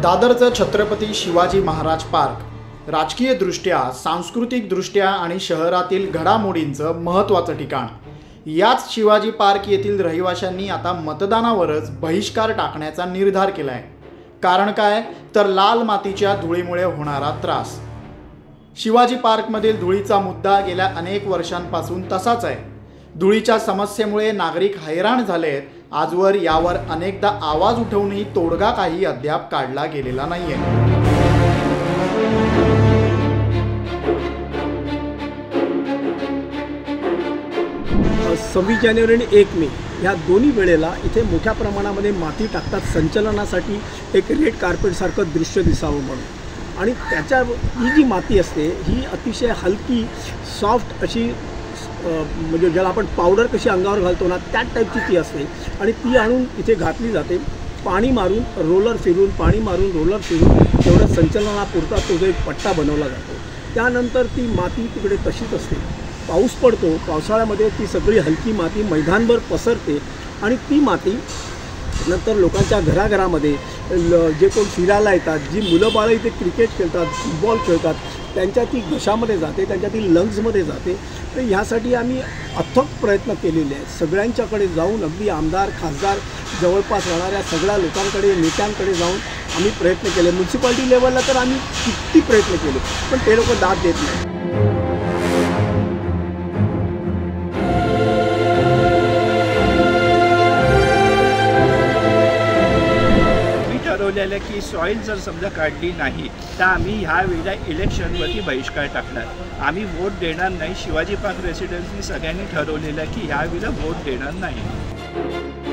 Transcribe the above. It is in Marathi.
दादरचं छत्रपती शिवाजी महाराज पार्क राजकीयदृष्ट्या, सांस्कृतिकदृष्ट्या आणि शहरातील घडामोडींचं महत्त्वाचं ठिकाण। याच शिवाजी पार्क येथील रहिवाशांनी आता मतदानावरच बहिष्कार टाकण्याचा निर्धार केलाय। कारण काय तर लाल मातीच्या धुळीमुळे होणारा त्रास। शिवाजी पार्कमधील धुळीचा मुद्दा गेल्या अनेक वर्षांपासून तसाच आहे। धुळीच्या समस्येमुळे नागरिक हैराण झालेत। आजवर यावर अनेकदा आवाज उठवूनही तोडगा काही अद्याप काढला गेलेला नाहीये। 26 जानेवारी आणि 1 मे या दोन्ही वेळेला इथे मोठ्या प्रमाणामध्ये माती टाकतात संचलनासाठी, एक रेड कार्पेटसारखं दृश्य दिसावं म्हणून। आणि त्याच्या ही जी माती असते ही अतिशय हलकी, सॉफ्ट अशी, म्हणजे ज्याला आपण पावडर कशी अंगावर घालतो ना त्या टाईपची ती असते। आणि ती आणून इथे घातली जाते। पाणी मारून रोलर फिरून, पाणी मारून रोलर फिरून तेवढं संचलनापुरता तो जो एक पट्टा बनवला जातो। त्यानंतर ती माती तिकडे तशीच असते। पाऊस पडतो, पावसाळ्यामध्ये ती सगळी हलकी माती मैदानभर पसरते आणि ती माती नंतर लोकांच्या घराघरामध्ये, जे कोण फिरायला येतात, जी मुलं बाळं इथे क्रिकेट खेळतात, फुटबॉल खेळतात, त्यांच्या ती घशामध्ये जाते, त्यांच्या ती लंग्समध्ये जाते। तर ह्यासाठी आम्ही अथक प्रयत्न केलेले आहेत। सगळ्यांच्याकडे जाऊन, अगदी आमदार, खासदार, जवळपास राहणाऱ्या सगळ्या लोकांकडे, नेत्यांकडे जाऊन आम्ही प्रयत्न केले। म्युन्सिपालिटी लेवलला तर आम्ही किती प्रयत्न केले, पण ते लोक दाद देत नाही। ठरवलेलं की सॉईल जर समजा काढली नाही तर आम्ही ह्या वेळेला इलेक्शनवरती बहिष्कार टाकणार। आम्ही वोट देणार नाही। शिवाजी पार्क रेसिडेन्सनी सगळ्यांनी ठरवलेलं की ह्या वेळेला वोट देणार नाही।